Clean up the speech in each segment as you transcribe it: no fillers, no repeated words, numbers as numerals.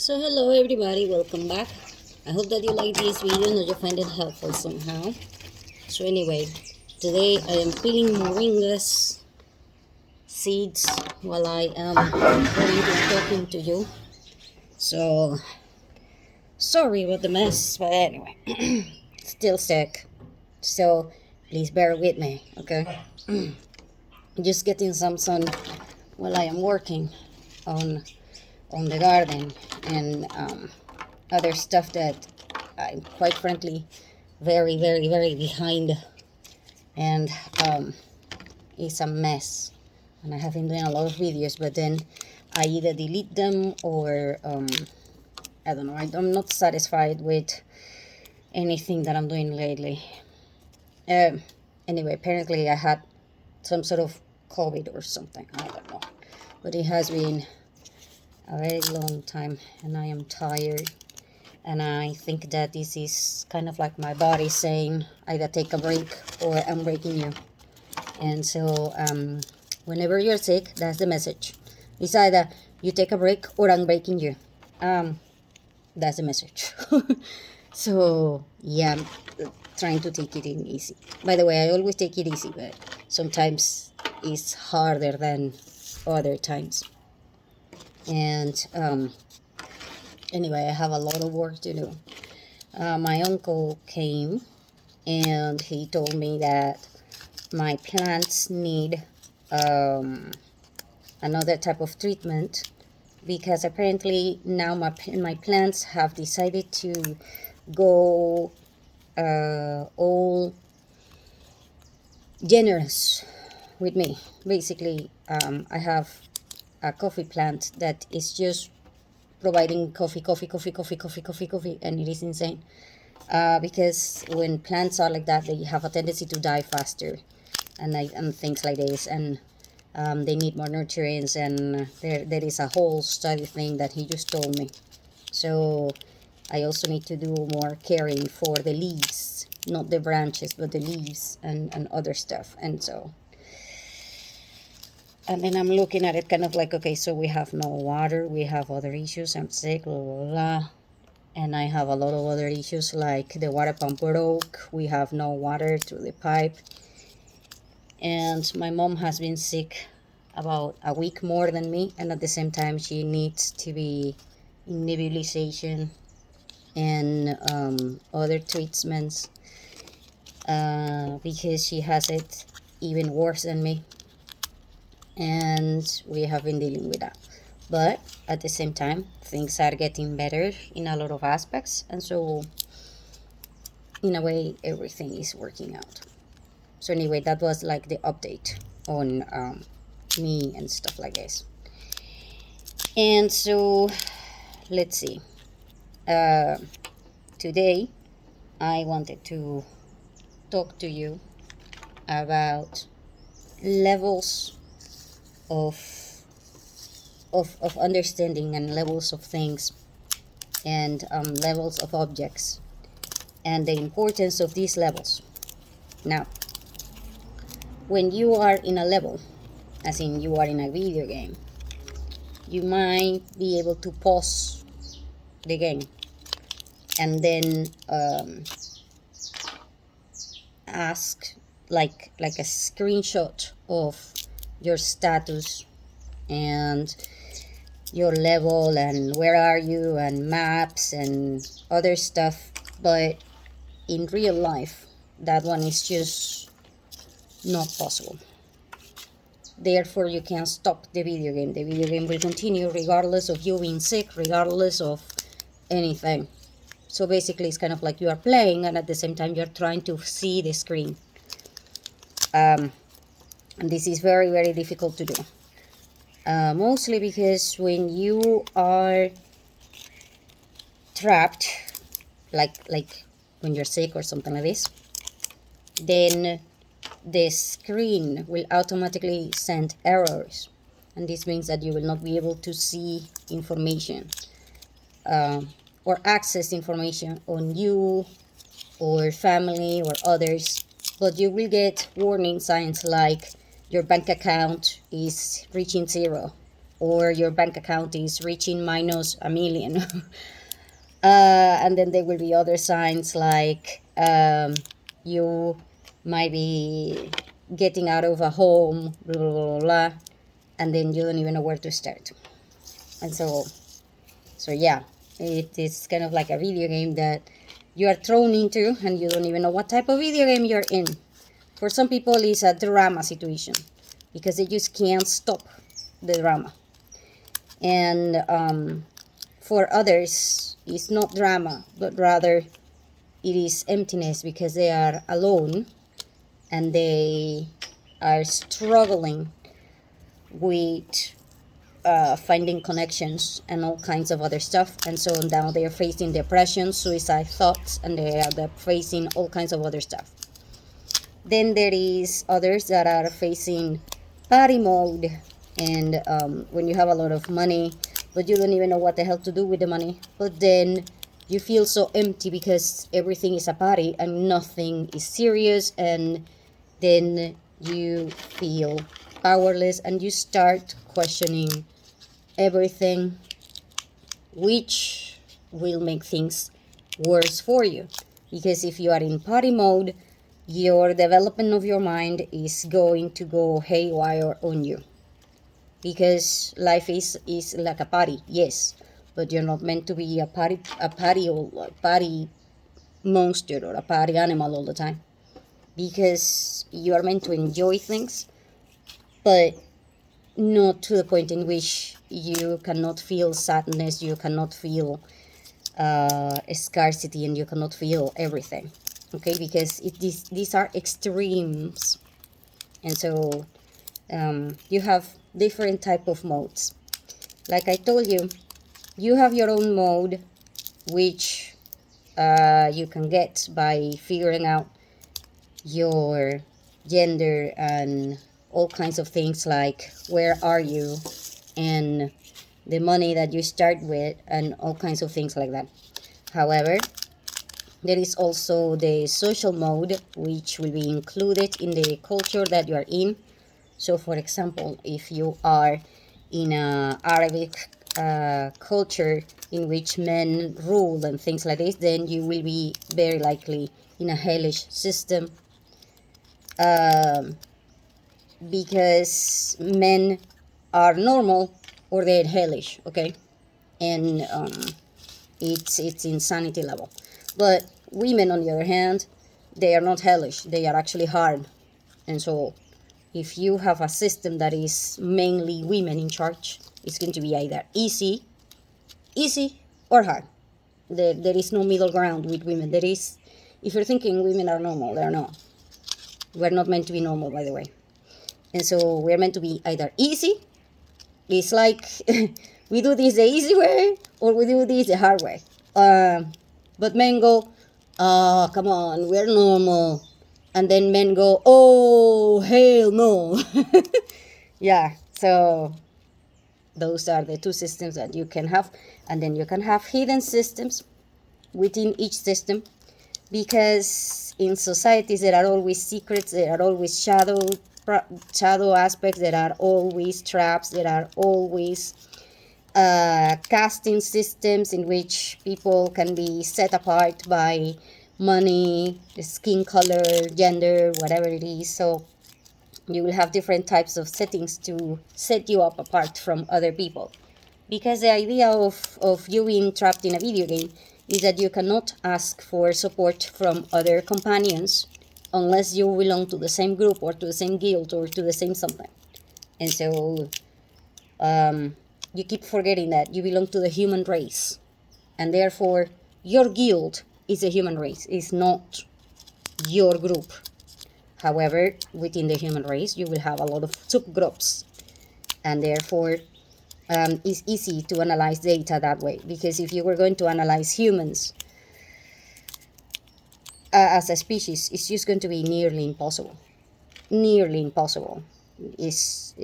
So hello everybody, welcome back. I hope that you like this video and that you find it helpful somehow. So anyway, today I am peeling moringas seeds while I am going to talking to you. So sorry about the mess, but anyway, still sick. So please bear with me, okay? Just getting some sun while I am working on the garden and other stuff that I'm quite frankly very behind, and it's a mess, and I have been doing a lot of videos, but then I either delete them or I don't know, I'm not satisfied with anything that I'm doing lately. Anyway, apparently I had some sort of COVID or something, I don't know, but it has been a very long time and I am tired, and I think that this is kind of like my body saying either take a break or I'm breaking you. And so whenever you're sick, that's the message. It's either you take a break or I'm breaking you. That's the message. So yeah, I'm trying to take it in easy. By the way, I always take it easy, but sometimes it's harder than other times. And anyway, I have a lot of work to do. My uncle came and he told me that my plants need another type of treatment, because apparently now my plants have decided to go all generous with me. Basically, I have a coffee plant that is just providing coffee, and it is insane. Because when plants are like that, they have a tendency to die faster, and things like this, and they need more nutrients, and there is a whole study thing that he just told me. So I also need to do more caring for the leaves, not the branches, but the leaves and other stuff. And then I'm looking at it kind of like, okay, so we have no water, we have other issues, I'm sick, blah, blah, blah. And I have a lot of other issues, like the water pump broke, we have no water through the pipe. And my mom has been sick about a week more than me, and at the same time she needs to be in nebulization and other treatments, because she has it even worse than me, and we have been dealing with that. But at the same time, things are getting better in a lot of aspects, and so in a way everything is working out. So anyway, that was like the update on me and stuff like this. And so let's see, today I wanted to talk to you about levels of understanding, and levels of things, and levels of objects, and the importance of these levels. Now, when you are in a level, as in you are in a video game, you might be able to pause the game and then ask like a screenshot of your status and your level and where are you and maps and other stuff. But in real life, that one is just not possible. Therefore, you can't stop the video game. The video game will continue regardless of you being sick, regardless of anything. So basically, it's kind of like you are playing and at the same time you're trying to see the screen. And this is very difficult to do. Mostly because when you are trapped, like when you're sick or something like this, then the screen will automatically send errors, and this means that you will not be able to see information or access information on you or family or others, but you will get warning signs like your bank account is reaching zero, or your bank account is reaching minus a million. And then there will be other signs like you might be getting out of a home, blah, blah, blah, blah, and then you don't even know where to start. And so yeah, it is kind of like a video game that you are thrown into and you don't even know what type of video game you're in. For some people, it's a drama situation because they just can't stop the drama. And for others, it's not drama, but rather it is emptiness because they are alone and they are struggling with finding connections and all kinds of other stuff. And so now they are facing depression, suicide thoughts, and they are facing all kinds of other stuff. Then there is others that are facing party mode, and when you have a lot of money but you don't even know what the hell to do with the money, but then you feel so empty because everything is a party and nothing is serious, and then you feel powerless and you start questioning everything, which will make things worse for you. Because if you are in party mode, your development of your mind is going to go haywire on you. Because life is like a party, yes, but you're not meant to be a party monster or a party animal all the time. Because you are meant to enjoy things, but not to the point in which you cannot feel sadness, you cannot feel scarcity, and you cannot feel everything. Okay, because these are extremes, and so you have different type of modes. Like I told you, you have your own mode, which you can get by figuring out your gender and all kinds of things like where are you and the money that you start with and all kinds of things like that. However, there is also the social mode, which will be included in the culture that you are in. So for example, if you are in a Arabic culture in which men rule and things like this, then you will be very likely in a hellish system, because men are normal or they're hellish, okay? And it's insanity level. But women, on the other hand, they are not hellish, they are actually hard. And so if you have a system that is mainly women in charge, it's going to be either easy or hard. There is no middle ground with women. There is, if you're thinking women are normal, they're not. We're not meant to be normal, by the way. And so we're meant to be either easy, it's like we do this the easy way, or we do this the hard way. But men go, oh, come on, we're normal. And then men go, oh, hell no. Yeah, so those are the two systems that you can have. And then you can have hidden systems within each system, because in societies there are always secrets, there are always shadow aspects, there are always traps, there are always casting systems in which people can be set apart by money, skin color, gender, whatever it is. So you will have different types of settings to set you up apart from other people. Because the idea of you being trapped in a video game is that you cannot ask for support from other companions unless you belong to the same group or to the same guild or to the same something. And so you keep forgetting that you belong to the human race, and therefore your guild is the human race, it's not your group. However, within the human race you will have a lot of subgroups, and therefore it's easy to analyze data that way. Because if you were going to analyze humans as a species, it's just going to be nearly impossible. It's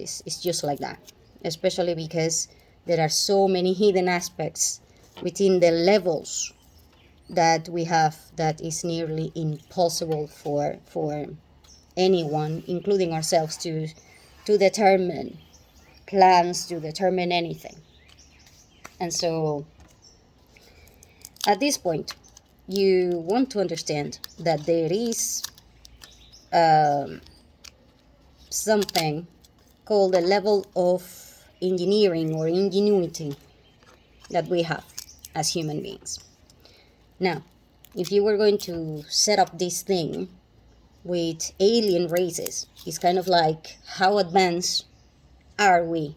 just like that, especially because there are so many hidden aspects within the levels that we have that is nearly impossible for anyone, including ourselves, to determine. plans to determine anything. And so at this point, you want to understand that there is something called a level of engineering or ingenuity that we have as human beings. Now, if you were going to set up this thing with alien races, it's kind of like, how advanced are we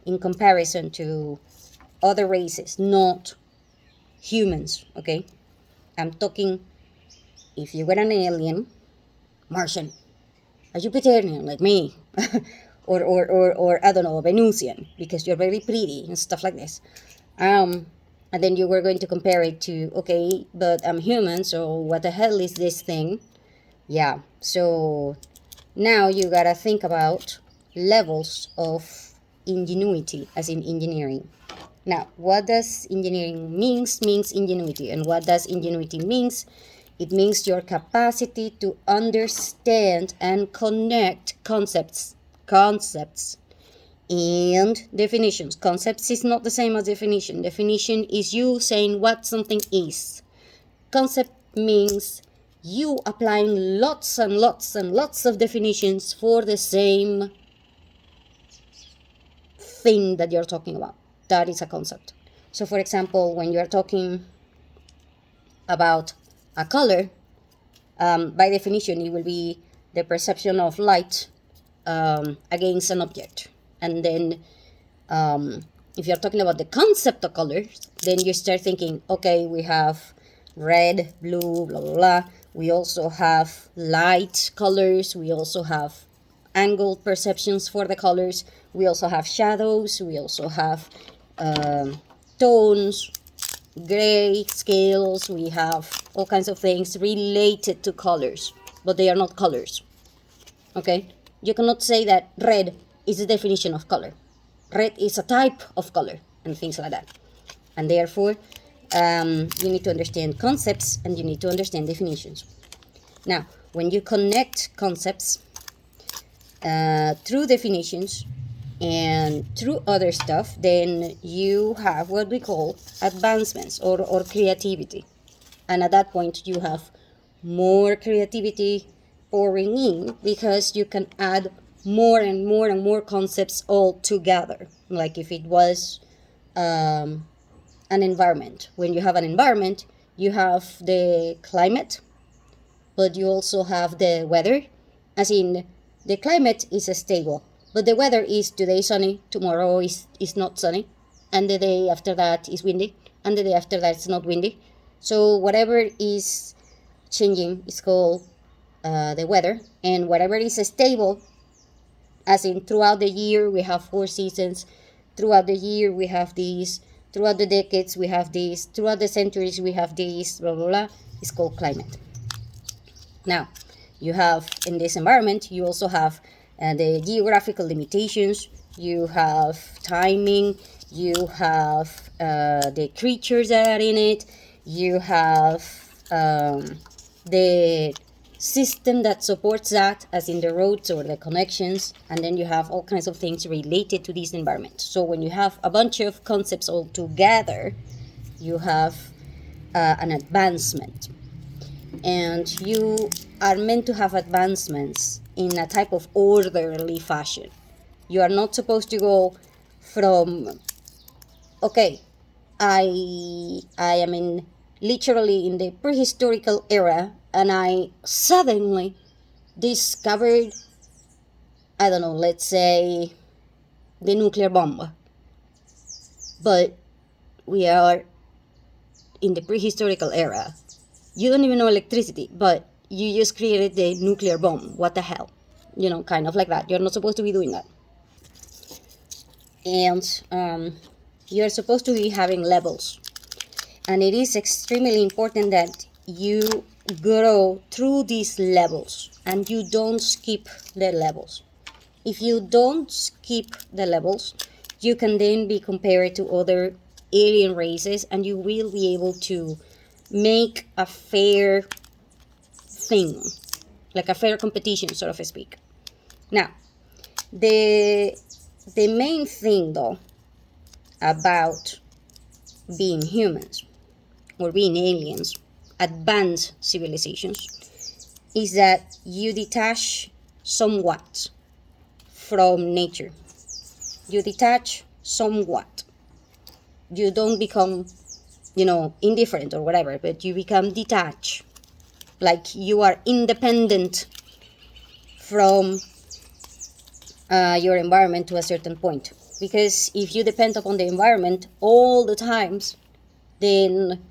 in comparison to other races, not humans, okay? I'm talking, if you were an alien, Martian, a Jupiterian like me, or I don't know, a Venusian, because you're very pretty and stuff like this. And then you were going to compare it to, okay, but I'm human, so what the hell is this thing? Yeah, so now you gotta think about levels of ingenuity, as in engineering. Now, what does engineering means ingenuity. And what does ingenuity means? It means your capacity to understand and connect concepts and definitions. Concepts is not the same as definition. Definition is you saying what something is. Concept means you applying lots and lots and lots of definitions for the same thing that you're talking about. That is a concept. So for example, when you're talking about a color, by definition, it will be the perception of light against an object. And then if you're talking about the concept of colors, then you start thinking, okay, we have red, blue, blah, blah, blah. We also have light colors. We also have angled perceptions for the colors. We also have shadows. We also have tones, gray scales. We have all kinds of things related to colors, but they are not colors. Okay? You cannot say that red is the definition of color. Red is a type of color and things like that. And therefore, you need to understand concepts and you need to understand definitions. Now, when you connect concepts through definitions and through other stuff, then you have what we call advancements or creativity. And at that point, you have more creativity pouring in because you can add more and more and more concepts all together. Like if it was an environment. When you have an environment, you have the climate, but you also have the weather. As in, the climate is stable, but the weather is today sunny, tomorrow is not sunny, and the day after that is windy, and the day after that it's not windy. So whatever is changing is called the weather, and whatever is stable, as in throughout the year we have 4 seasons, throughout the year we have these, throughout the decades we have these, throughout the centuries we have these, blah, blah, blah, is called climate. Now, you have, in this environment, you also have the geographical limitations, you have timing, you have the creatures that are in it, you have the system that supports that, as in the roads or the connections, and then you have all kinds of things related to this environment. So when you have a bunch of concepts all together, you have an advancement. And you are meant to have advancements in a type of orderly fashion. You are not supposed to go from, okay, I am literally in the prehistorical era, and I suddenly discovered, I don't know, let's say the nuclear bomb. But we are in the prehistorical era. You don't even know electricity, but you just created the nuclear bomb. What the hell? You know, kind of like that. You're not supposed to be doing that. And you're supposed to be having levels. And it is extremely important that you grow through these levels and you don't skip the levels. If you don't skip the levels, you can then be compared to other alien races and you will be able to make a fair thing, like a fair competition, so to speak. Now, the The main thing, though, about being humans or being aliens, advanced civilizations, is that you detach somewhat from nature. You detach somewhat. You don't become, indifferent or whatever, but you become detached. Like you are independent from your environment to a certain point. Because if you depend upon the environment all the times, then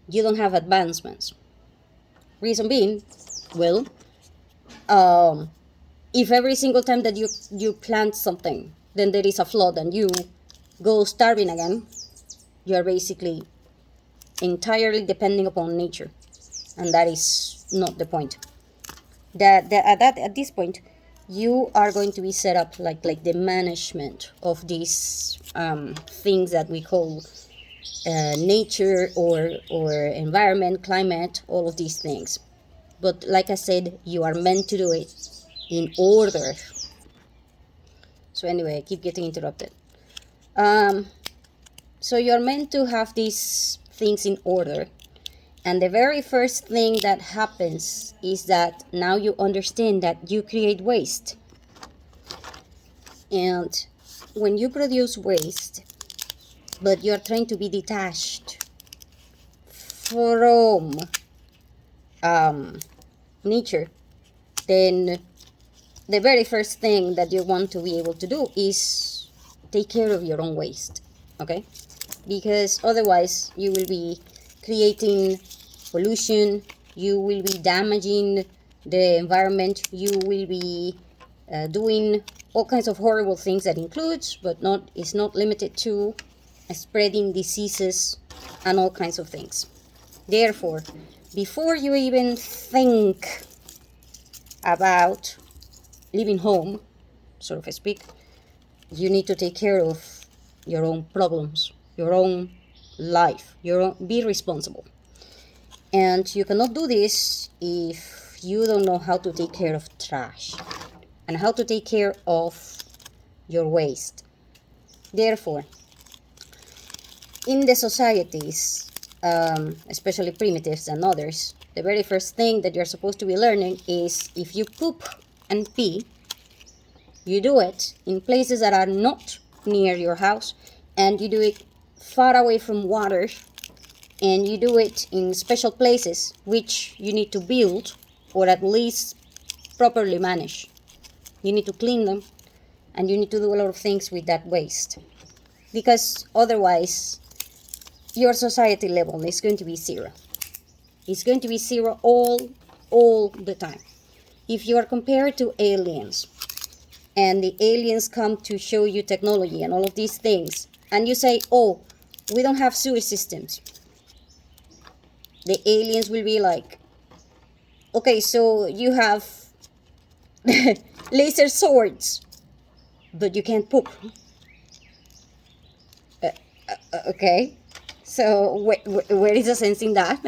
you don't have advancements. Reason being, well, if every single time that you plant something, then there is a flood and you go starving again, you are basically entirely depending upon nature, and that is not the point. At this point, you are going to be set up like the management of these things that we call nature or environment, climate, all of these things. But like I said, you are meant to do it in order. So anyway, I keep getting interrupted. So you're meant to have these things in order. And the very first thing that happens is that now you understand that you create waste. And when you produce waste, but you're trying to be detached from nature, then the very first thing that you want to be able to do is take care of your own waste, okay? Because otherwise you will be creating pollution, you will be damaging the environment, you will be doing all kinds of horrible things that includes, but is not limited to, spreading diseases and all kinds of things. Therefore, before you even think about leaving home, so to speak, you need to take care of your own problems, your own life, be responsible. And you cannot do this if you don't know how to take care of trash and how to take care of your waste. Therefore, in the societies, especially primitives and others, the very first thing that you're supposed to be learning is if you poop and pee, you do it in places that are not near your house, and you do it far away from water, and you do it in special places which you need to build or at least properly manage. You need to clean them, and you need to do a lot of things with that waste, because otherwise your society level is going to be zero. It's going to be zero all the time. If you are compared to aliens, and the aliens come to show you technology and all of these things, and you say, oh, we don't have sewer systems, the aliens will be like, okay, so you have laser swords, but you can't poop. Okay, so where is the sense in that?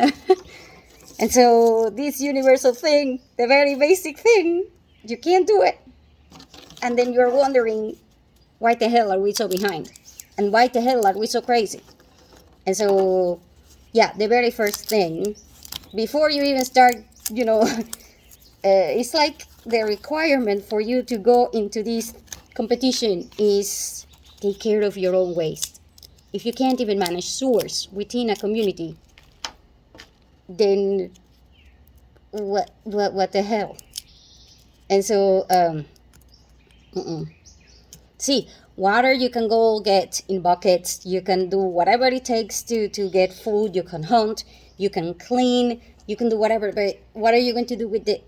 And so this universal thing, the very basic thing, you can't do it. And then you're wondering, why the hell are we so behind? And why the hell are we so crazy? And so, yeah, the very first thing, before you even start, it's like the requirement for you to go into this competition is take care of your own waste. If you can't even manage sewers within a community, then what the hell? And so, see, water you can go get in buckets, you can do whatever it takes to get food, you can hunt, you can clean, you can do whatever, but what are you going to do with the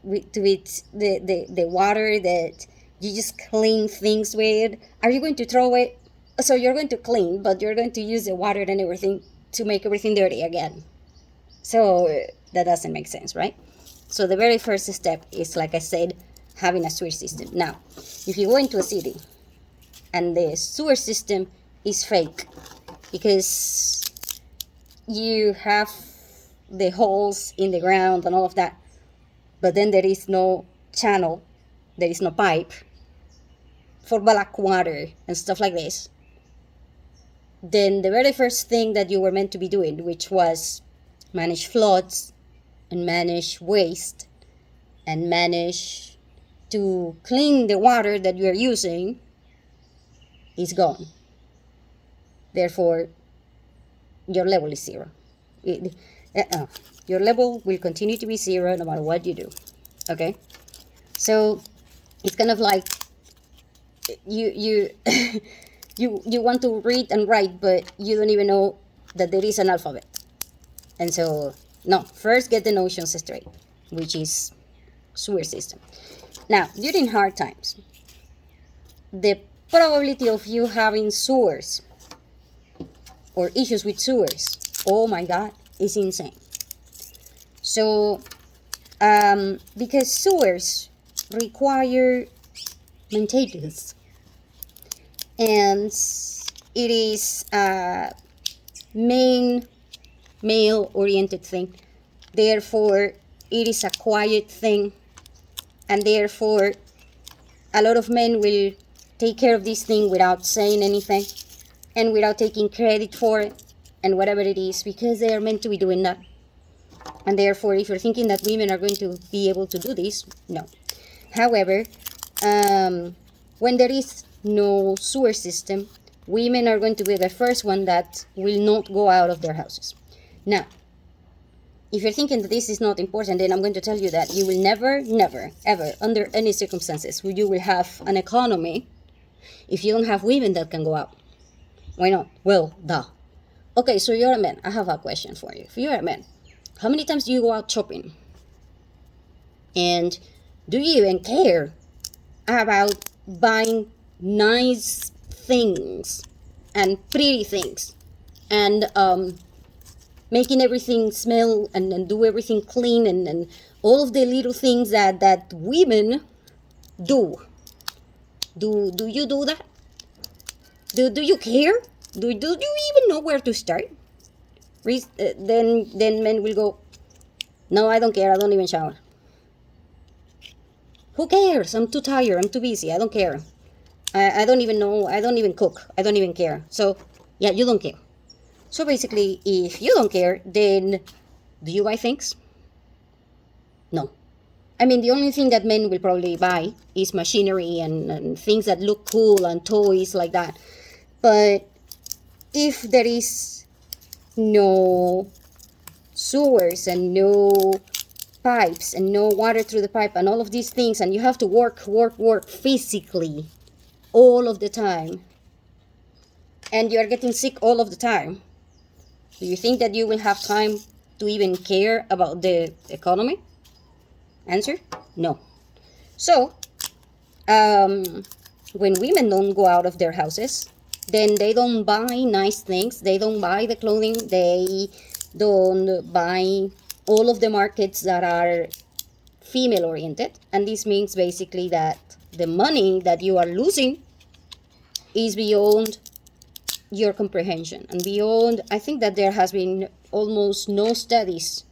water that you just clean things with? Are you going to throw it? So you're going to clean, but you're going to use the water and everything to make everything dirty again. So that doesn't make sense, right? So the very first step is, like I said, having a sewer system. Now, if you go into a city and the sewer system is fake because you have the holes in the ground and all of that, but then there is no channel, there is no pipe, for black water and stuff like this, then the very first thing that you were meant to be doing, which was manage floods and manage waste and manage to clean the water that you are using, is gone. Therefore, your level is zero. Your level will continue to be zero no matter what you do. Okay? So it's kind of like you you want to read and write, but you don't even know that there is an alphabet. And so, no, first get the notions straight, which is sewer system. Now, during hard times, the probability of you having sewers or issues with sewers, oh my God, is insane. So, because sewers require maintenance, and it is a male-oriented thing, therefore it is a quiet thing, and therefore a lot of men will take care of this thing without saying anything and without taking credit for it and whatever it is, because they are meant to be doing that. And therefore, if you're thinking that women are going to be able to do this, no. However, when there is no sewer system, women are going to be the first one that will not go out of their houses. Now, if you're thinking that this is not important, then I'm going to tell you that you will never, ever, under any circumstances, you will have an economy if you don't have women that can go out. Why not? Well, duh. Okay, so you're a man. I have a question for you. If you're a man, how many times do you go out shopping? And do you even care about buying nice things and pretty things and making everything smell and do everything clean and all of the little things that women do? Do you do that? Do you care? Do you even know where to start? Then men will go, no, I don't care, I don't even shower. Who cares? I'm too tired, I'm too busy, I don't care. I don't even know, I don't even cook, I don't even care. So, yeah, you don't care. So basically, if you don't care, then do you buy things? No. I mean, the only thing that men will probably buy is machinery and things that look cool and toys like that. But if there is no sewers and no pipes and no water through the pipe and all of these things, and you have to work physically all of the time, and you are getting sick all of the time, do you think that you will have time to even care about the economy? Answer, no. So, when women don't go out of their houses, then they don't buy nice things, they don't buy the clothing, they don't buy all of the markets that are female oriented. And this means basically that the money that you are losing is beyond your comprehension and beyond. I think that there has been almost no studies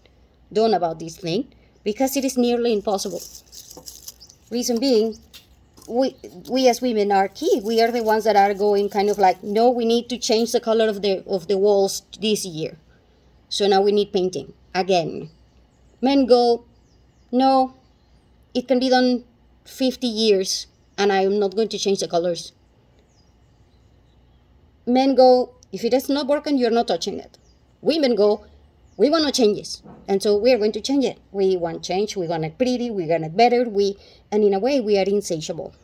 done about this thing because it is nearly impossible. Reason being, we as women are key. We are the ones that are going kind of like, no, we need to change the color of the walls this year, so now we need painting again. Men go, no, it can be done 50 years and I'm not going to change the colors. Men go, if it is not working, you're not touching it. Women go, we want to change this, and so we are going to change it. We want change, we want it pretty, we want it better, and in a way we are insatiable.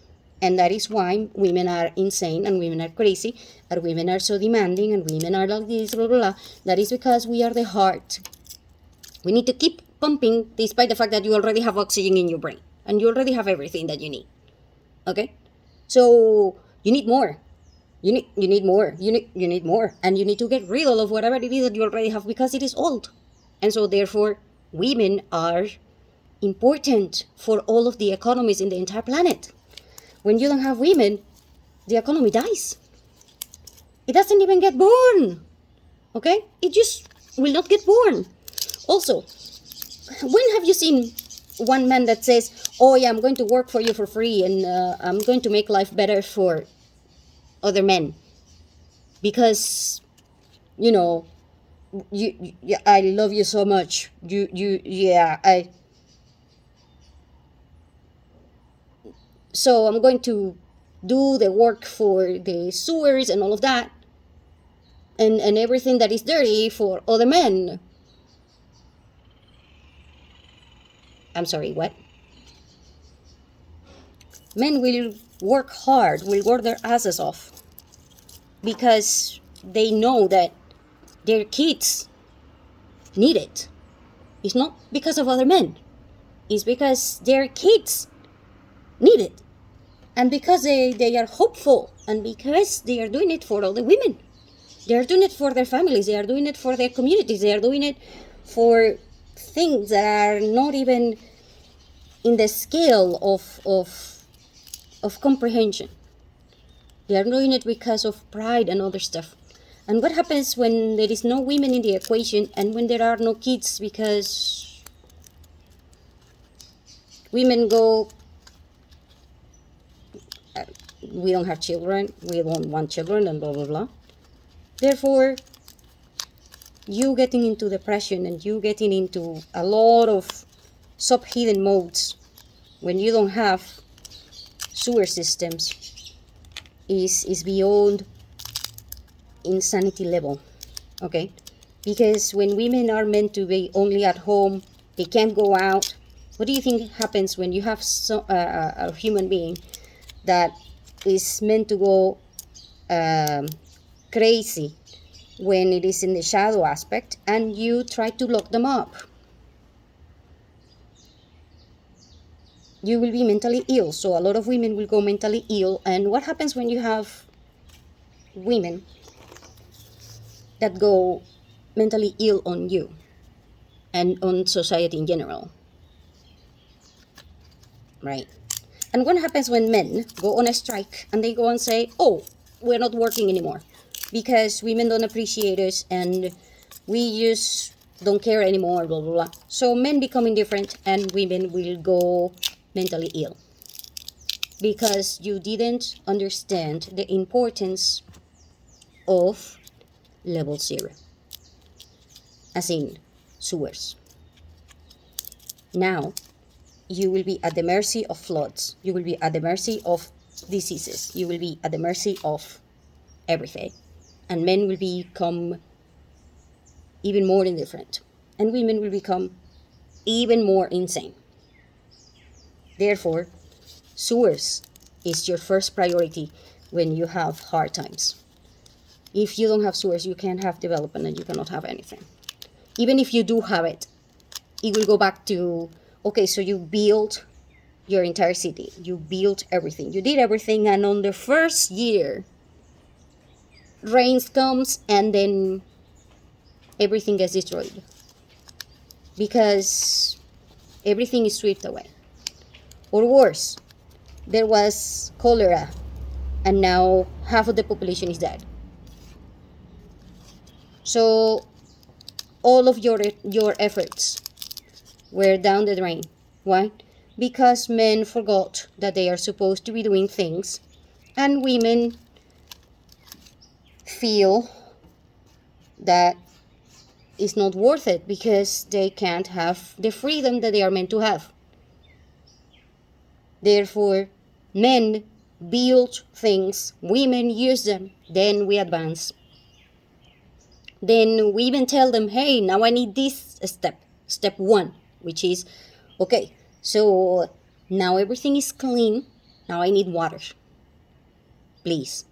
And that is why women are insane and women are crazy and women are so demanding and women are like this, blah, blah, blah. That is because we are the heart. We need to keep pumping despite the fact that you already have oxygen in your brain and you already have everything that you need. Okay? So you need more. You need more. You need more. And you need to get rid of whatever it is that you already have because it is old. And so therefore, women are important for all of the economies in the entire planet. When you don't have women, the economy dies. It doesn't even get born. Okay? It just will not get born. Also, when have you seen one man that says, oh yeah, I'm going to work for you for free, and I'm going to make life better for other men because, you know, I love you so much. So I'm going to do the work for the sewers and all of that, and everything that is dirty for other men. I'm sorry, what? Men will work hard, will work their asses off because they know that their kids need it. It's not because of other men. It's because their kids need it. And because they are hopeful, and because they are doing it for all the women. They are doing it for their families. They are doing it for their communities. They are doing it for things that are not even in the scale of comprehension. They are doing it because of pride and other stuff. And what happens when there is no women in the equation and when there are no kids? Because women go, we don't have children, we don't want children, and blah blah blah. Therefore, you getting into depression and you getting into a lot of sub-hidden modes when you don't have sewer systems is beyond insanity level. Okay, because when women are meant to be only at home, they can't go out. What do you think happens when you have a human being that is meant to go crazy when it is in the shadow aspect, and you try to lock them up? You will be mentally ill. So a lot of women will go mentally ill. And what happens when you have women that go mentally ill on you and on society in general? Right? And what happens when men go on a strike and they go and say, oh, we're not working anymore because women don't appreciate us and we just don't care anymore, blah, blah, blah. So men become indifferent and women will go mentally ill because you didn't understand the importance of level 0, as in sewers. Now, you will be at the mercy of floods. You will be at the mercy of diseases. You will be at the mercy of everything. And men will become even more indifferent. And women will become even more insane. Therefore, sewers is your first priority when you have hard times. If you don't have sewers, you can't have development and you cannot have anything. Even if you do have it, it will go back to, okay, so you built your entire city. You built everything. You did everything, and on the first year, rains comes and then everything gets destroyed. Because everything is swept away. Or worse, there was cholera and now half of the population is dead. So all of your efforts were down the drain. Why? Because men forgot that they are supposed to be doing things, and women feel that it's not worth it because they can't have the freedom that they are meant to have. Therefore, men build things, women use them, then we advance. Then we even tell them, hey, now I need this step 1, which is, okay, so now everything is clean, now I need water, please,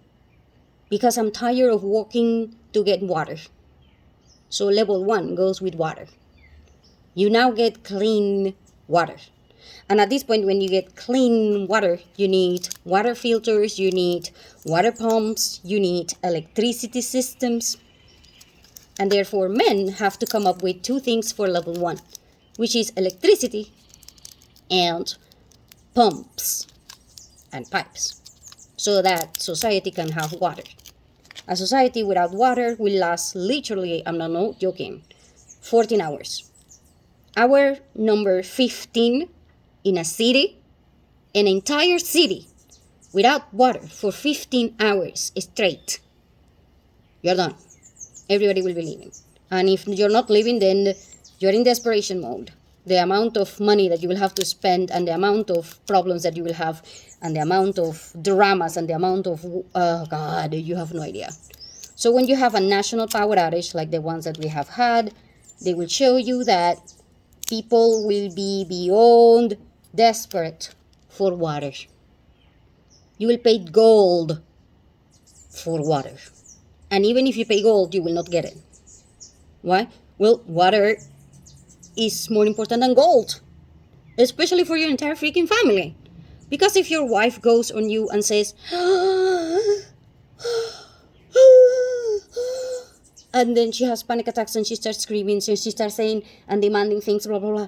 because I'm tired of walking to get water. So level 1 goes with water. You now get clean water. And at this point, when you get clean water, you need water filters, you need water pumps, you need electricity systems. And therefore, men have to come up with 2 things for level 1, which is electricity and pumps and pipes, so that society can have water. A society without water will last literally, I'm not joking, 14 hours. Hour number 15 in a city, an entire city, without water for 15 hours straight, you're done. Everybody will be leaving. And if you're not leaving, then you're in desperation mode. The amount of money that you will have to spend, and the amount of problems that you will have, and the amount of dramas, and the amount of, oh God, you have no idea. So when you have a national power outage like the ones that we have had, they will show you that people will be beyond desperate for water. You will pay gold for water. And even if you pay gold, you will not get it. Why? Well, water is more important than gold, especially for your entire freaking family. Because if your wife goes on you and says, and then she has panic attacks and she starts screaming, so she starts saying and demanding things, blah, blah, blah,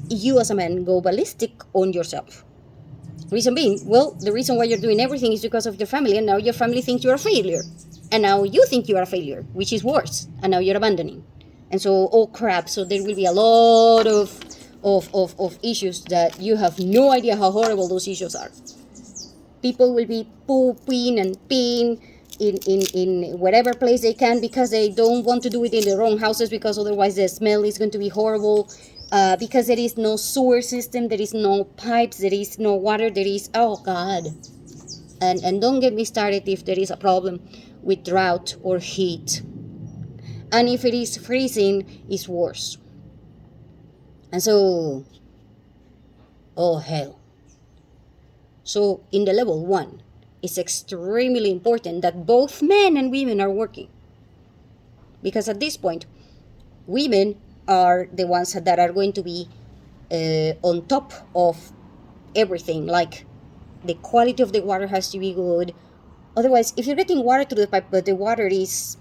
you as a man go ballistic on yourself. Reason being, well, the reason why you're doing everything is because of your family, and now your family thinks you're a failure. And now you think you are a failure, which is worse. And now you're abandoning. And so, oh crap, so there will be a lot of issues that you have no idea how horrible those issues are. People will be pooping and peeing in whatever place they can because they don't want to do it in their own houses, because otherwise the smell is going to be horrible. Because there is no sewer system, there is no pipes, there is no water, there is, oh God. And don't get me started if there is a problem with drought or heat. And if it is freezing, it's worse. And so, oh hell. So in the level 1, it's extremely important that both men and women are working. Because at this point, women are the ones that are going to be on top of everything. Like, the quality of the water has to be good. Otherwise, if you're getting water through the pipe, but the water is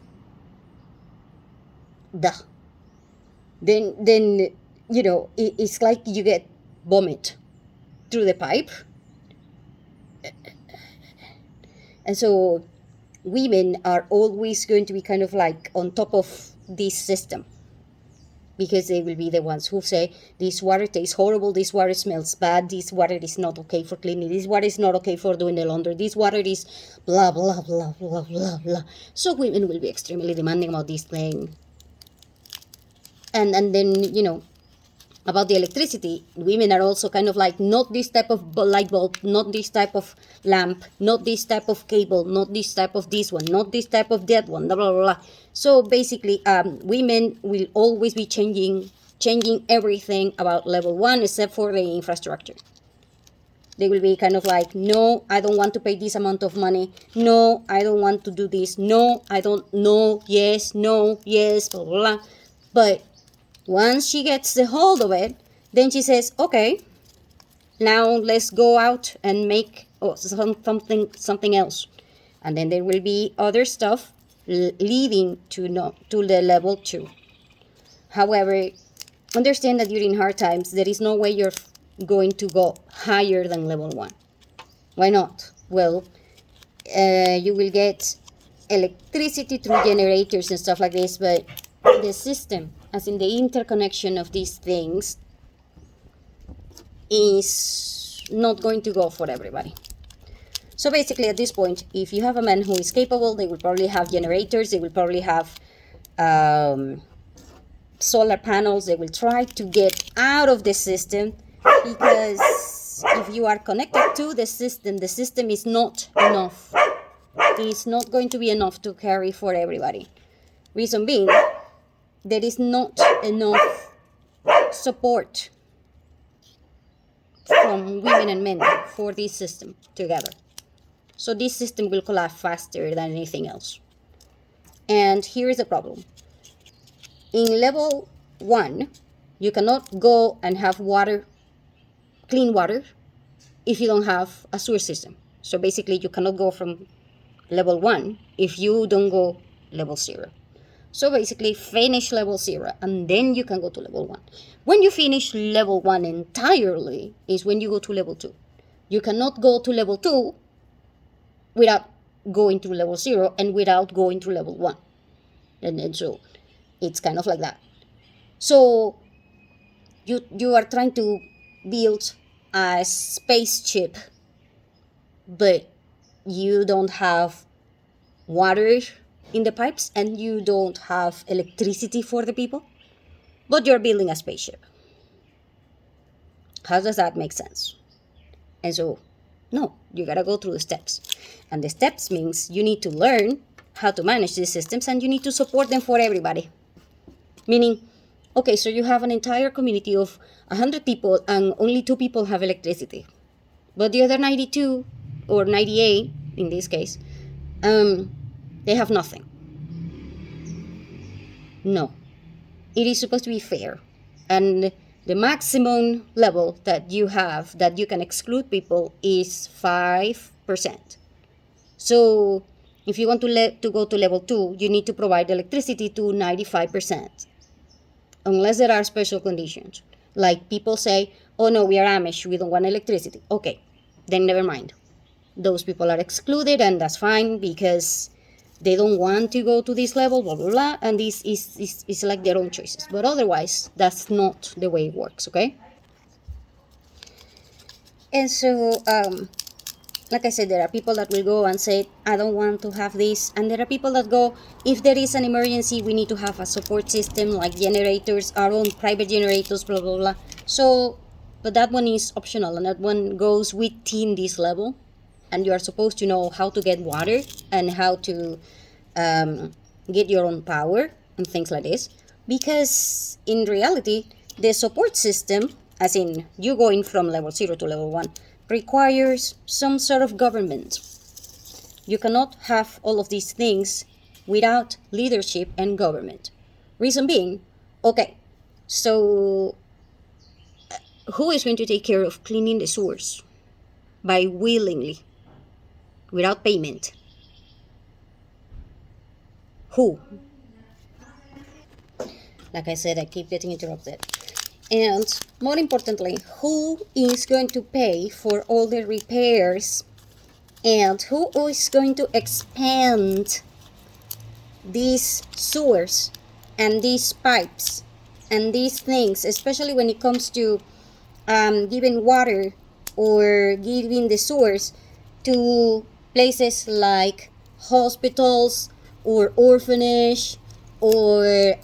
then you know, it's like you get vomit through the pipe. And so women are always going to be kind of like on top of this system, because they will be the ones who say, this water tastes horrible, this water smells bad, this water is not okay for cleaning, this water is not okay for doing the laundry, this water is blah, blah, blah, blah, blah, blah. So women will be extremely demanding about this thing. And then, you know, about the electricity, women are also kind of like, not this type of light bulb, not this type of lamp, not this type of cable, not this type of this one, not this type of that one, blah, blah, blah. So basically, women will always be changing everything about level 1 except for the infrastructure. They will be kind of like, no, I don't want to pay this amount of money. No, I don't want to do this. No, I don't, no, yes, blah, blah, blah. But once she gets the hold of it, then she says, okay, now let's go out and make something else. And then there will be other stuff leading to the level 2. However, understand that during hard times, there is no way you're going to go higher than level 1. Why not? Well, you will get electricity through generators and stuff like this, but the system, as in the interconnection of these things, is not going to go for everybody. So basically, at this point, if you have a man who is capable, they will probably have generators, they will probably have solar panels, they will try to get out of the system, because if you are connected to the system is not enough. It's not going to be enough to carry for everybody. Reason being, there is not enough support from women and men for this system together. So this system will collapse faster than anything else. And here is the problem. In level 1, you cannot go and have water, clean water, if you don't have a sewer system. So basically, you cannot go from level 1 if you don't go level 0. So basically, finish level 0, and then you can go to level 1. When you finish level 1 entirely is when you go to level 2. You cannot go to level 2 without going through level 0 and without going through level 1. And so it's kind of like that. So you are trying to build a spaceship, but you don't have water in the pipes and you don't have electricity for the people, but you're building a spaceship. How does that make sense? And so, no, you gotta go through the steps. And the steps means you need to learn how to manage these systems and you need to support them for everybody. Meaning, okay, so you have an entire community of 100 people and only 2 people have electricity. But the other 92 or 98 in this case, they have nothing. No, it is supposed to be fair. And the maximum level that you have that you can exclude people is 5%. So if you want to go to level 2, you need to provide electricity to 95%. Unless there are special conditions. Like people say, oh no, we are Amish, we don't want electricity. Okay, then never mind. Those people are excluded and that's fine because they don't want to go to this level, blah, blah, blah, and this is like their own choices. But otherwise, that's not the way it works, okay? And so, like I said, there are people that will go and say, I don't want to have this. And there are people that go, if there is an emergency, we need to have a support system like generators, our own private generators, blah, blah, blah. So, but that one is optional and that one goes within this level. And you are supposed to know how to get water and how to get your own power and things like this. Because in reality, the support system, as in you going from level 0 to level 1, requires some sort of government. You cannot have all of these things without leadership and government. Reason being, okay, so who is going to take care of cleaning the sewers by willingly? Without payment. Who? Like I said, I keep getting interrupted. And more importantly, who is going to pay for all the repairs and who is going to expand these sewers and these pipes and these things, especially when it comes to giving water or giving the sewers to places like hospitals or orphanage or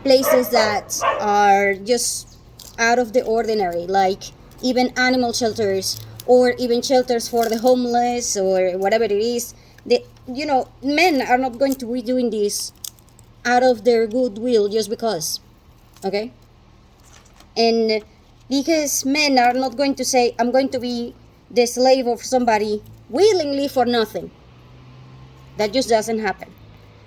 places that are just out of the ordinary, like even animal shelters or even shelters for the homeless or whatever it is. Men are not going to be doing this out of their goodwill just because, okay? And because men are not going to say, I'm going to be the slave of somebody willingly for nothing. That just doesn't happen.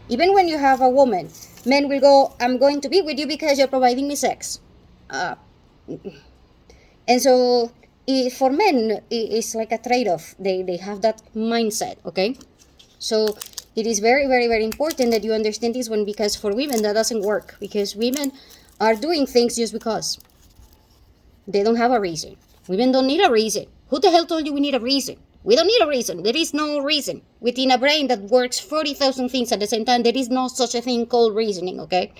Even when you have a woman, men will go, I'm going to be with you because you're providing me sex. And so for men, it's like a trade-off. They have that mindset, okay? So it is very, very, very important that you understand this one, because for women that doesn't work, because women are doing things just because. They don't have a reason. Women don't need a reason. Who the hell told you we need a reason? We don't need a reason. There is no reason. Within a brain that works 40,000 things at the same time, there is no such a thing called reasoning, okay?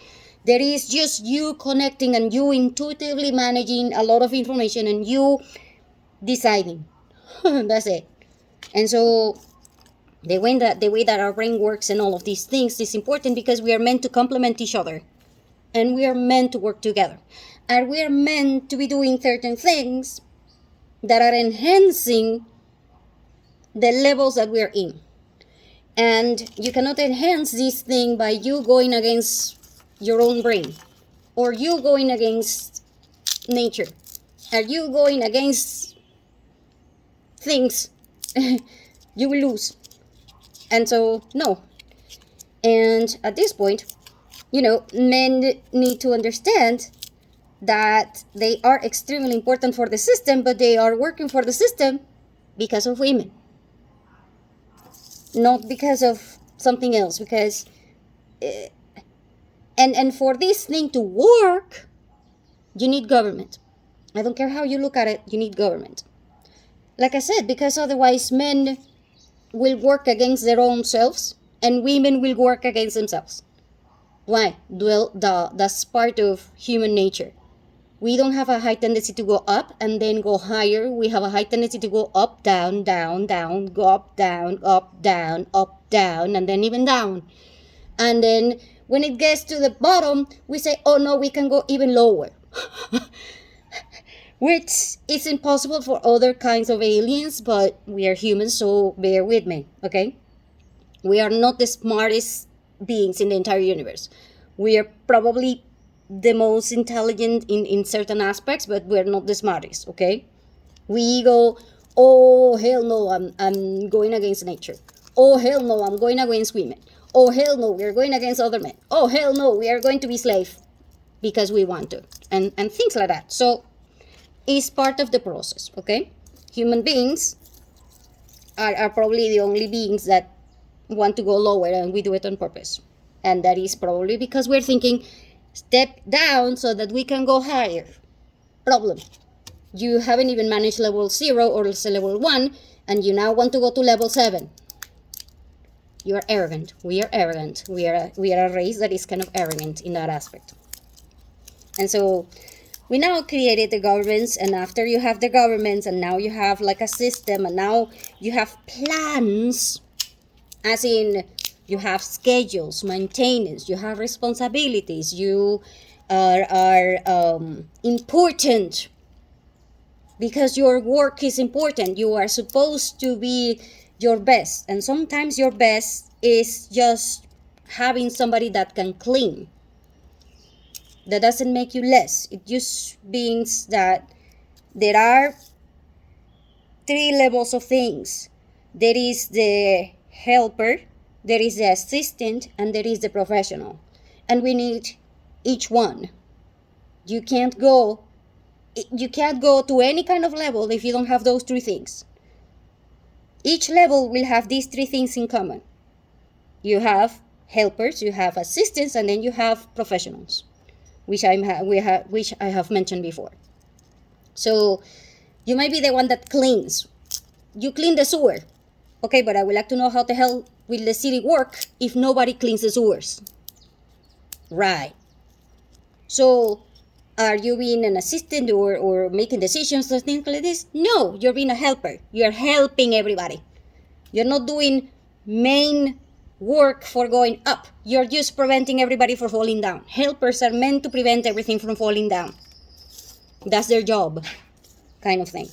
There is just you connecting and you intuitively managing a lot of information and you deciding. That's it. And so the way that our brain works and all of these things is important because we are meant to complement each other. And we are meant to work together. And we are meant to be doing certain things that are enhancing the levels that we are in. And you cannot enhance this thing by you going against your own brain, or you going against nature, or you going against things. You will lose. And so, no. And at this point, men need to understand that they are extremely important for the system, but they are working for the system because of women. Not because of something else, because and for this thing to work, you need government. I don't care how you look at it, you need government. Like I said, because otherwise men will work against their own selves and women will work against themselves. Why? Well, that's part of human nature. We don't have a high tendency to go up and then go higher. We have a high tendency to go up, down, down, down, go up, down, up, down, and then even down. And then when it gets to the bottom, we say, oh no, we can go even lower. Which is impossible for other kinds of aliens, but we are humans, so bear with me, okay? We are not the smartest beings in the entire universe. We are probably the most intelligent in certain aspects, but we're not the smartest, okay? We go, oh hell no, I'm going against nature. Oh hell no, I'm going against women. Oh hell no, we're going against other men. Oh hell no, we are going to be slave because we want to. And things like that. So it's part of the process, okay? Human beings are probably the only beings that want to go lower, and we do it on purpose. And that is probably because we're thinking, step down so that we can go higher. Problem. You haven't even managed level 0 or level 1, and you now want to go to level 7. You are arrogant. We are arrogant. We are a race that is kind of arrogant in that aspect. And so we now created the governments, and after you have the governments, and now you have like a system, and now you have plans, as in you have schedules, maintenance, you have responsibilities, you are important because your work is important. You are supposed to be your best, and sometimes your best is just having somebody that can clean. That doesn't make you less. It just means that there are 3 levels of things. There is the helper, there is the assistant, and there is the professional. And we need each one. You can't go to any kind of level if you don't have those 3 things. Each level will have these 3 things in common. You have helpers, you have assistants, and then you have professionals, which I have mentioned before. So you might be the one that cleans. You clean the sewer. Okay, but I would like to know how the hell will the city work if nobody cleans the sewers? Right. So are you being an assistant or making decisions or things like this? No, you're being a helper. You're helping everybody. You're not doing main work for going up. You're just preventing everybody from falling down. Helpers are meant to prevent everything from falling down. That's their job, kind of thing.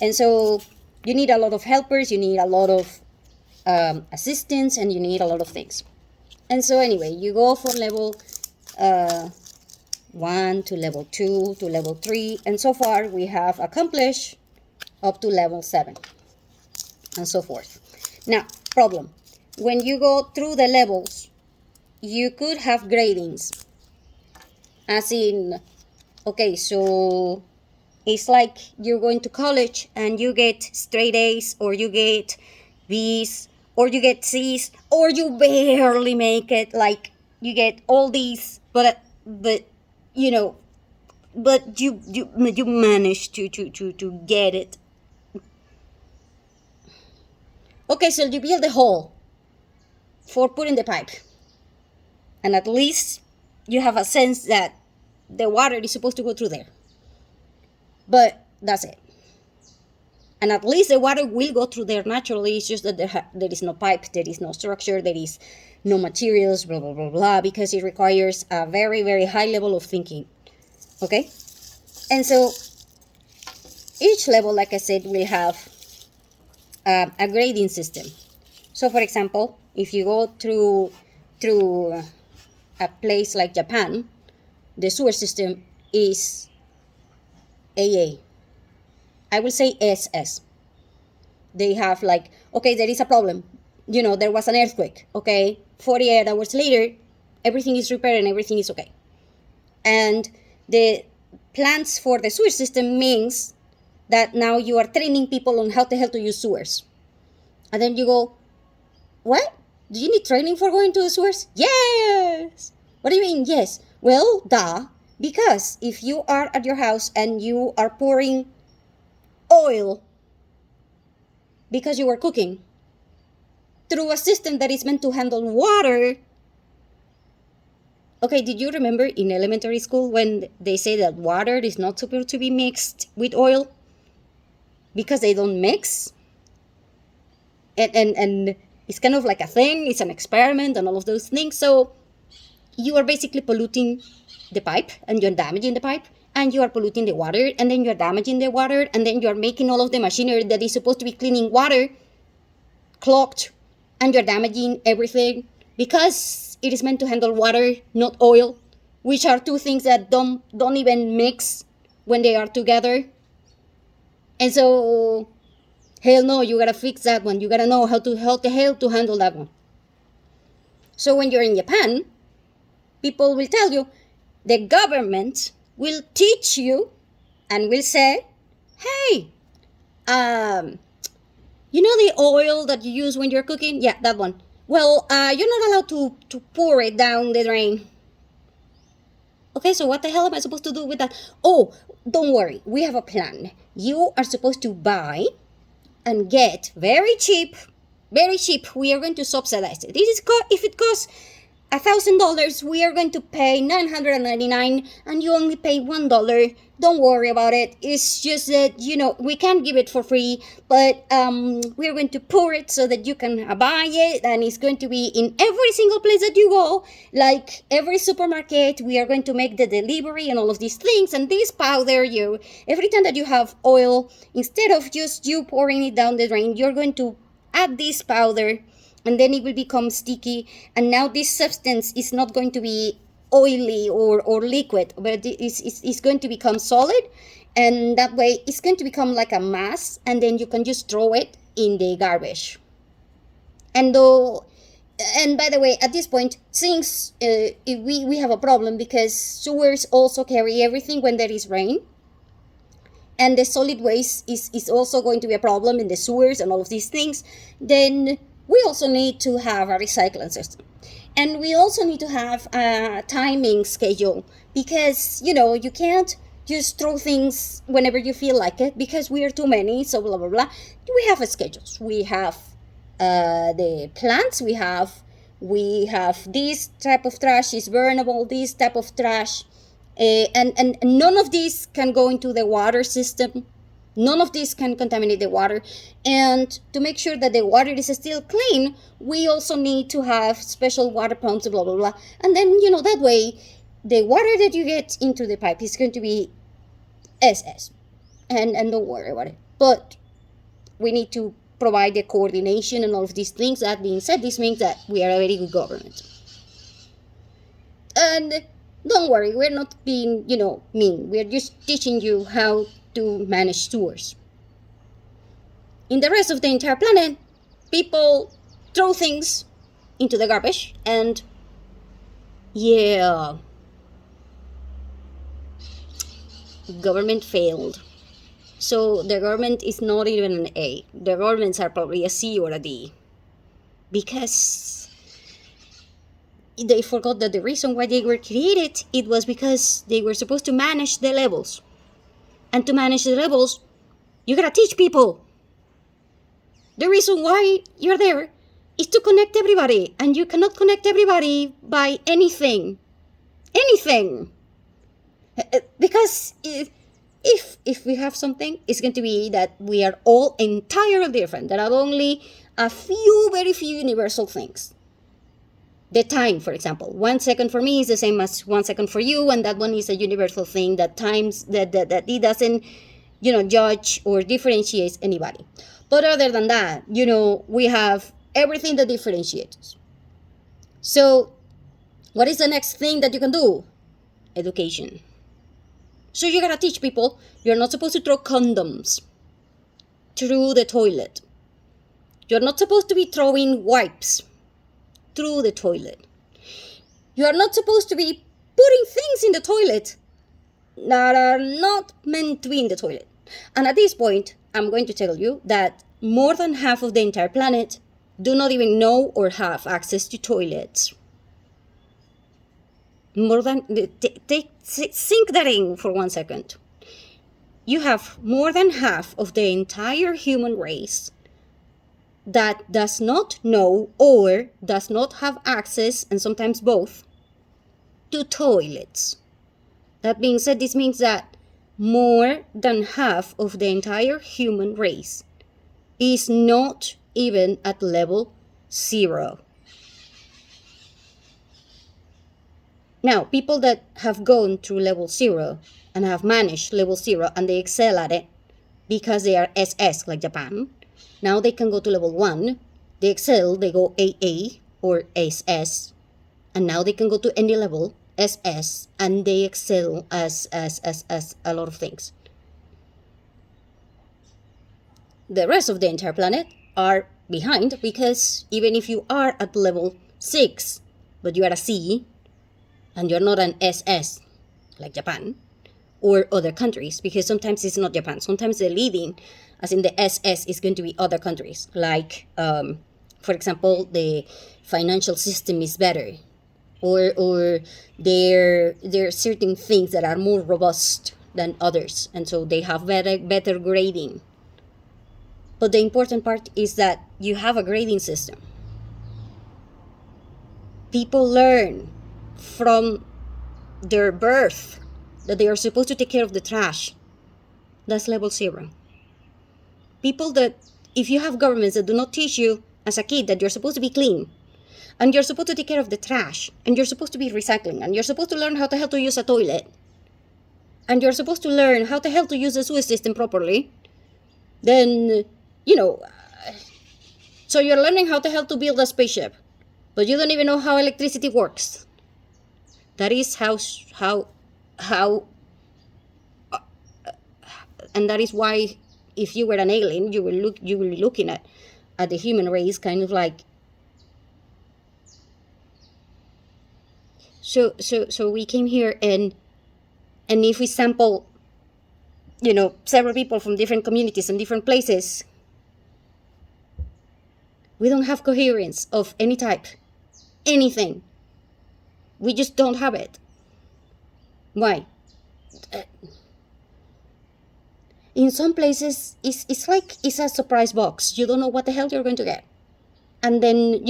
And so you need a lot of helpers, you need a lot of assistants, and you need a lot of things. And so anyway, you go from level 1 to level 2 to level 3, and so far we have accomplished up to level 7 and so forth. Now, problem. When you go through the levels, you could have gradings. As in, okay, so it's like you're going to college and you get straight A's, or you get B's, or you get C's, or you barely make it, like you get all these, but you know, but you manage to get it. Okay, so you build a hole for putting the pipe, and at least you have a sense that the water is supposed to go through there. But that's it. And at least the water will go through there naturally. It's just that there is no pipe, there is no structure, there is no materials, blah, blah, blah, blah, because it requires a very, very high level of thinking. Okay? And so each level, like I said, will have a grading system. So for example, if you go through a place like Japan, the sewer system is AA. I will say SS. They have like, okay, there is a problem. You know, there was an earthquake. Okay, 48 hours later, everything is repaired and everything is okay. And the plans for the sewer system means that now you are training people on how the hell to use sewers. And then you go, what? Do you need training for going to the sewers? Yes! What do you mean, yes? Well, duh. Because if you are at your house and you are pouring oil because you were cooking through a system that is meant to handle water, Okay, did you remember in elementary school when they say that water is not supposed to be mixed with oil? Because they don't mix? And it's kind of like a thing, it's an experiment and all of those things. So you are basically polluting the pipe and you're damaging the pipe, and you are polluting the water, and then you're damaging the water, and then you're making all of the machinery that is supposed to be cleaning water clogged, and you're damaging everything because it is meant to handle water, not oil, which are two things that don't even mix when they are together. And so, hell no, you gotta fix that one. You gotta know how the hell to handle that one. So when you're in Japan, people will tell you, the government will teach you and will say, hey, you know the oil that you use when you're cooking? Yeah, that one. Well, you're not allowed to pour it down the drain. Okay, so what the hell am I supposed to do with that? Oh, don't worry, we have a plan. You are supposed to buy and get very cheap. We are going to subsidize it. This is if it costs $1,000, we are going to pay $999, and you only pay $1. Don't worry about it. It's just that, we can't give it for free, but we're going to pour it so that you can buy it, and it's going to be in every single place that you go, like every supermarket. We are going to make the delivery and all of these things, and this powder, every time that you have oil, instead of just you pouring it down the drain, you're going to add this powder, and then it will become sticky, and now this substance is not going to be oily or liquid, but it's going to become solid, and that way it's going to become like a mass, and then you can just throw it in the garbage. And by the way, at this point, since we have a problem because sewers also carry everything when there is rain, and the solid waste is also going to be a problem in the sewers and all of these things, then we also need to have a recycling system. And we also need to have a timing schedule, because, you can't just throw things whenever you feel like it, because we are too many, so blah, blah, blah. We have schedules. We have the plants. We have this type of trash is burnable, this type of trash. And none of these can go into the water system. None of these can contaminate the water. And to make sure that the water is still clean, we also need to have special water pumps, blah, blah, blah. And then, that way, the water that you get into the pipe is going to be SS. And don't worry about it. But we need to provide the coordination and all of these things. That being said, this means that we are a very good government. And don't worry, we're not being, mean. We're just teaching you how to manage sewers. In the rest of the entire planet, people throw things into the garbage, and yeah, government failed. So the government is not even an A. The governments are probably a C or a D, because they forgot that the reason why they were created, it was because they were supposed to manage the levels. And to manage the levels, you gotta teach people. The reason why you're there is to connect everybody, and you cannot connect everybody by anything. Because if we have something, it's going to be that we are all entirely different. There are only a few, very few universal things. The time, for example, 1 second for me is the same as 1 second for you, and that one is a universal thing that times that it doesn't, judge or differentiates anybody. But other than that, we have everything that differentiates us. So, what is the next thing that you can do? Education. So you gotta teach people you're not supposed to throw condoms through the toilet. You're not supposed to be throwing wipes through the toilet. You are not supposed to be putting things in the toilet that are not meant to be in the toilet. And at this point, I'm going to tell you that more than half of the entire planet do not even know or have access to toilets. Sink that in for 1 second. You have more than half of the entire human race that does not know or does not have access, and sometimes both, 2 toilets. That being said, this means that more than half of the entire human race is not even at level 0. Now, people that have gone through level 0 and have managed level 0 and they excel at it because they are SS, like Japan, now they can go to level 1, they excel, they go AA or SS, and now they can go to any level, SS, and they excel as a lot of things. The rest of the entire planet are behind, because even if you are at level 6, but you are a C, and you're not an SS, like Japan, or other countries, because sometimes it's not Japan, sometimes the leading, as in the SS, is going to be other countries, like, for example, the financial system is better, or there are certain things that are more robust than others, and so they have better grading. But the important part is that you have a grading system. People learn from their birth that they are supposed to take care of the trash. That's level 0. People that, if you have governments that do not teach you as a kid that you're supposed to be clean, and you're supposed to take care of the trash, and you're supposed to be recycling, and you're supposed to learn how the hell to use a toilet, and you're supposed to learn how the hell to use the sewage system properly, then, so you're learning how the hell to build a spaceship, but you don't even know how electricity works. That is how, and that is why, if you were an alien, you will be looking at the human race kind of like. So we came here, and if we sample, several people from different communities and different places, we don't have coherence of any type, anything. We just don't have it. Why? In some places, it's like it's a surprise box. You don't know what the hell you're going to get. And then,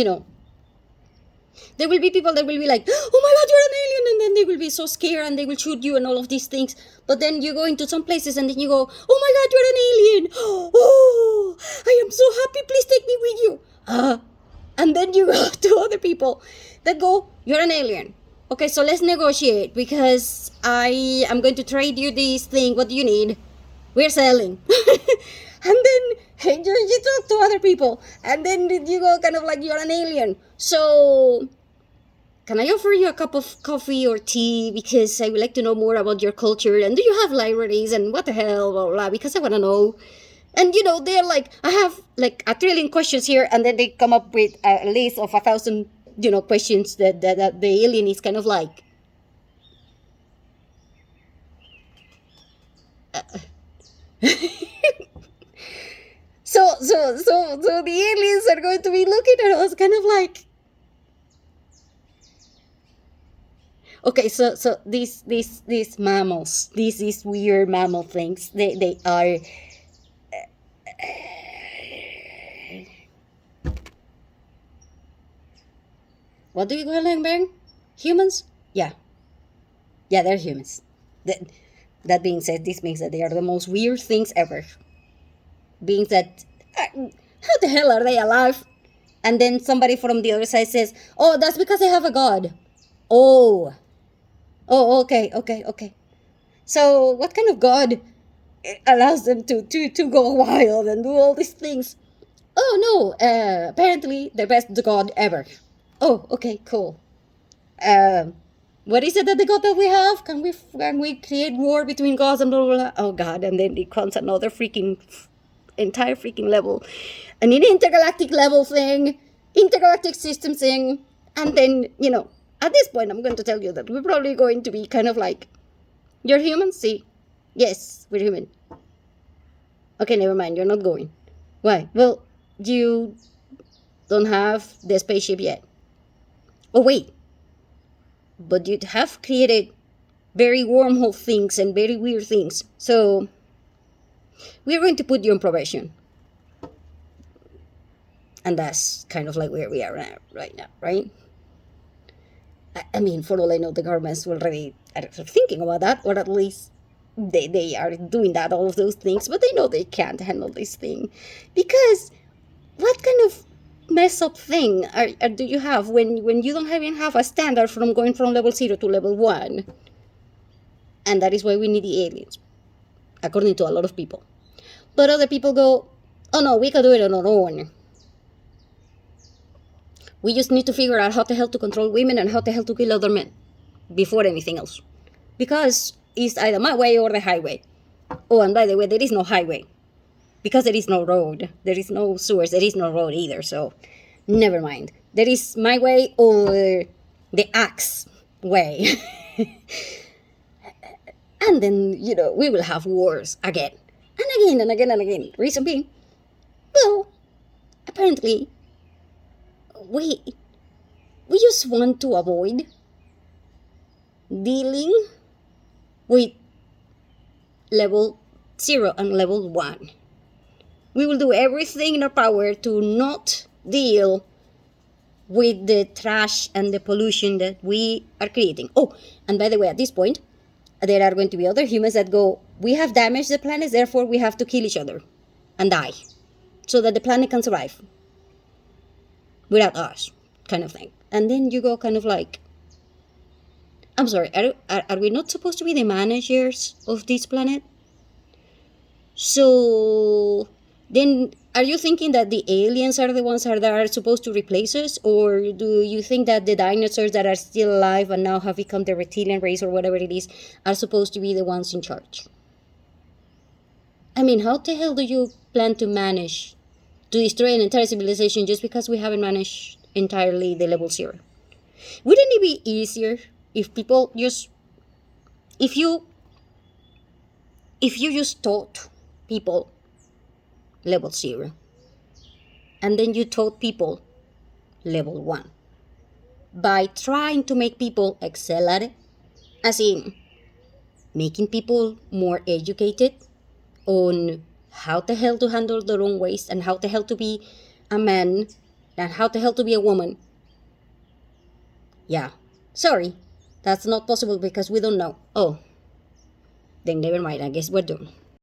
there will be people that will be like, oh my God, you're an alien. And then they will be so scared and they will shoot you and all of these things. But then you go into some places and then you go, oh my God, you're an alien. Oh, I am so happy. Please take me with you. And then you go to other people that go, you're an alien. Okay, so let's negotiate, because I am going to trade you this thing. What do you need? We're selling. And then you talk to other people, and then you go kind of like, you're an alien. So can I offer you a cup of coffee or tea, because I would like to know more about your culture, and do you have libraries, and what the hell, blah, blah, blah, because I want to know. And they're like, I have like 1 trillion questions here, and then they come up with a list of 1,000 questions that the alien is kind of like, so the aliens are going to be looking at us kind of like, okay, so these mammals, these weird mammal things, they are what do you call them, Ben? Humans? Yeah, they're humans. That being said, this means that they are the most weird things ever. Beings that, how the hell are they alive? And then somebody from the other side says, oh, that's because they have a god. Oh, okay. So what kind of god allows them to go wild and do all these things? Oh, no, apparently the best god ever. Oh, okay, cool. What is it that the god that we have? Can we create war between gods and blah, blah, blah? Oh, God, and then it comes another entire freaking level. An intergalactic level thing, intergalactic system thing, and then, at this point, I'm going to tell you that we're probably going to be kind of like, you're human? See? Yes, we're human. Okay, never mind, you're not going. Why? Well, you don't have the spaceship yet. Oh, wait. But you have created very wormhole things and very weird things. So, we're going to put you on probation. And that's kind of like where we are right now, right? I mean, for all I know, the governments already are thinking about that, or at least they are doing that, all of those things, but they know they can't handle this thing. Because what kind of mess up thing do you have when you don't even have a standard from going from level 0 to level 1? And that is why we need the aliens, according to a lot of people. But other people go, oh no, we can do it on our own. We just need to figure out how the hell to control women and how the hell to kill other men before anything else. Because it's either my way or the highway. Oh, and by the way, there is no highway. Because there is no road. There is no sewers. There is no road either. So, never mind. There is my way or the axe way. And then, we will have wars again. And again and again and again. Reason being, well, apparently, we just want to avoid dealing with level 0 and level 1. We will do everything in our power to not deal with the trash and the pollution that we are creating. Oh, and by the way, at this point, there are going to be other humans that go, we have damaged the planet, therefore we have to kill each other and die so that the planet can survive without us, kind of thing. And then you go kind of like, I'm sorry, are we not supposed to be the managers of this planet? So then are you thinking that the aliens are the ones that are supposed to replace us? Or do you think that the dinosaurs that are still alive and now have become the reptilian race or whatever it is are supposed to be the ones in charge? I mean, how the hell do you plan to manage to destroy an entire civilization just because we haven't managed entirely the level 0? Wouldn't it be easier if people just, if you just taught people level 0 and then you taught people level 1 by trying to make people excel at it, as in making people more educated on how the hell to handle their own waste and how the hell to be a man and how the hell to be a woman. Yeah, sorry, that's not possible because we don't know. Oh, then never mind, I guess we're done.